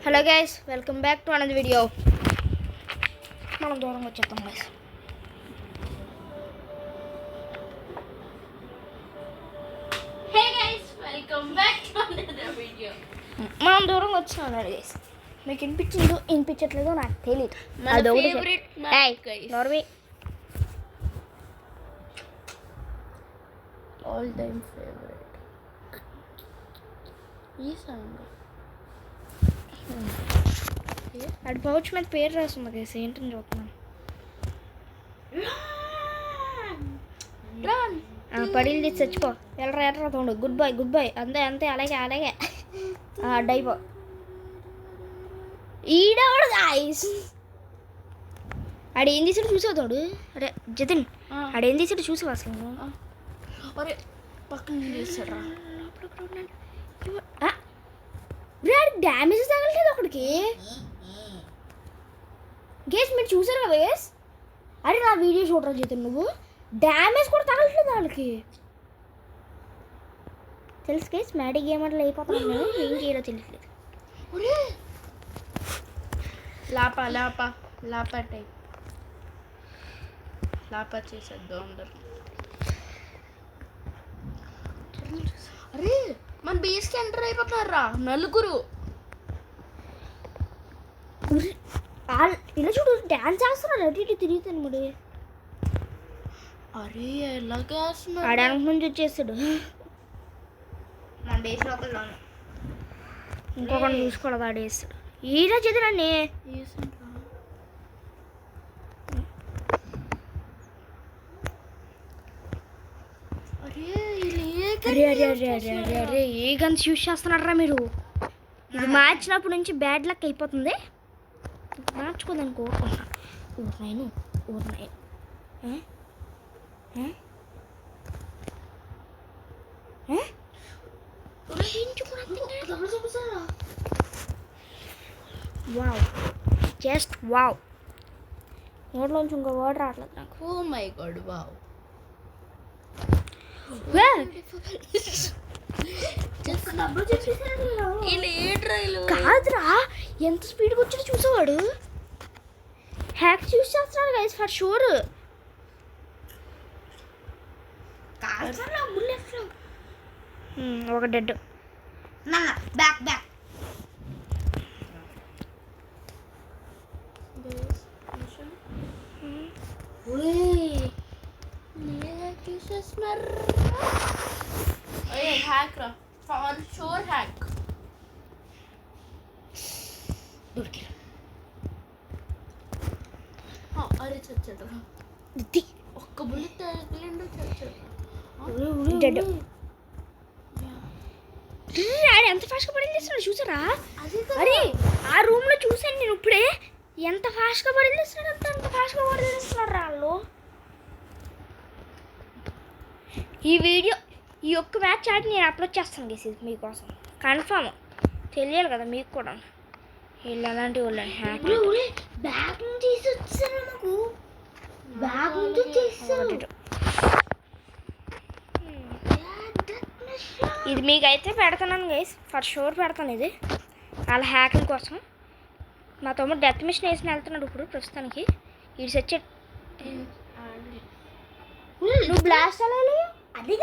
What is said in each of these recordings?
Hello guys, welcome back to another video. మనం దూరంగా వచ్చేద్దాం guys. Hey guys, welcome back to another video. మనం దూరంగా వచ్చాం గైస్. మీకు వినిపించట్లేదో నాకు తెలియదు. మన favourite map guys. Norway all time favourite ఈ సాంగ్. అది పౌచ్ మీద పేరు రాస్తుంది గైస్. ఏంటని చూస్తున్నాను. పడిల్ తీసి చచ్చిపో. ఎర్ర తోడు. Good bye. అంతే అలాగే డైపో. ఈడవాడు గాయస్. ఆడేం తీసాడు చూసావు తోడు. అరే జతిన్, ఆడేం తీసాడు చూసావు అసలు. అరే పక్కన చేస్తాడా డ్యామేజ్ తగలలేదు ఒకడికి. గేస్ మీరు చూసారు కదా గేస్. అరే నా వీడియో చూడరా జతిన్, నువ్వు డ్యామేజ్ కూడా తగలట్లేదు వాళ్ళకి. తెలుసు గేస్, మ్యాడీ గేమ్ అట్లా అయిపోతున్నాను నేను. ఏం చేయాలో తెలియట్లేదు. లాపా టైప్ లాపా చేసేద్దాం అందరు. అరే మన బేస్కి ఎంటర్ అయిపోతున్నారా నలుగురు. ఇలా చూడు, డ్యాన్స్ చేస్తున్నాడు. అటు ఇటు తిరుగుతాను ముడి. అరే ఎలాగా వేస్తున్నారు. ఆడానికి ముందు వచ్చేస్తాడు. మన బేస్ లోపల ఇంకొకటి చూసుకోలేదు. ఆడేస్తాడు. ఈరా చదివండి. అరే ఏ గన్స్ యూజ్ చేస్తున్నారా మీరు? ఇది మార్చినప్పటి నుంచి బ్యాడ్ లక్ అయిపోతుంది. మార్చుకోదని కోరుకుంటున్నా. ఊరినాయను వావ్, జస్ట్ వావ్. నోట్లోంచి ఇంకో వర్డ్ రావట్లేదు నాకు. Oh my god, wow. కాదురా, ఎంత స్పీడ్గా వచ్చాడో చూసేవాడు. హ్యాక్ యూస్ చేస్తున్నాడు గైస్ ఫర్ షూర్. ఒక డెడ్. బ్యాక్ హ్యాక్ రా, ఫర్ షూర్ హ్యాక్. అరే చచ్చాడు. ఒక్క బుల్లెట్ తగిలిండు, చచ్చాడు. డెడ్. ఎంత ఫాస్ట్గా పడింది చూసారా? అరే ఆ రూమ్ లో చూసాను నేను ఇప్పుడే. ఎంత ఫాస్ట్గా పడింది అంత ఫాస్ట్గా పడిస్తున్నాడు వాళ్ళు. ఈ ఒక్క మ్యాచ్ ఆడి నేను అప్లోడ్ చేస్తాను గేసి మీకోసం. కన్ఫామ్ తెలియాలి కదా మీకు కూడా. వీళ్ళు అలాంటి వాళ్ళు హ్యాక్ బ్యాగ్ నుంచి వచ్చారు. నాకు బ్యాగ్ నుంచి వచ్చేసారు. ఇది మీకైతే పెడతాను గైస్, ఫర్ షూర్ పెడతాను ఇది వాళ్ళ హ్యాకింగ్ కోసం. మా తమ్ముడు డెత్ మిషన్ వేసిన వెళ్తున్నాడు ఇప్పుడు ప్రస్తుతానికి. ఇది సెట్. నువ్వు బ్లాస్ట్ అవ్వాలి. అది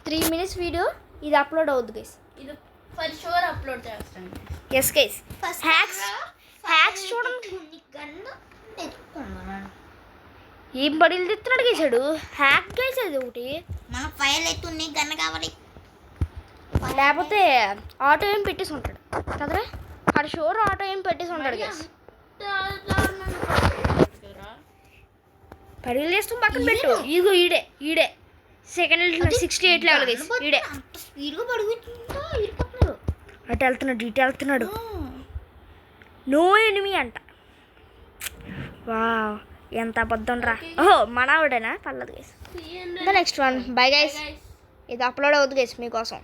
3 minutes వీడియో ఇది అప్లోడ్ అవుద్ది గైస్. ఇది ఫర్ షూర్ అప్లోడ్ చేస్తాను. Yes guys. హ్యాక్స్ చూడండి. ఏం పడిలు తిస్తున్నాడు గేసాడు. హ్యాక్ గేసేది ఒకటి. మన ఫైల్ అయితే గన్ కావాలి. లేకపోతే ఆటో ఏం పెట్టేసి ఉంటాడు కదరా. అది షూర్ ఆటో ఏం పెట్టేసి ఉంటాడు గైస్. పడిలు చేస్తూ పక్కన పెట్టు. ఇగో ఈడే సెకండ్ 68 లెవెల్ గైస్. ఈడే అటు వెళ్తున్నాడు. నో ఎనిమీ అంట. వావ్, ఎంత అబద్ధం రా. ఓహో మనవాడేనా? పర్లేదు guys. Next one. Bye guys. ఇది అప్లోడ్ అవుతుంది గైస్ మీకోసం.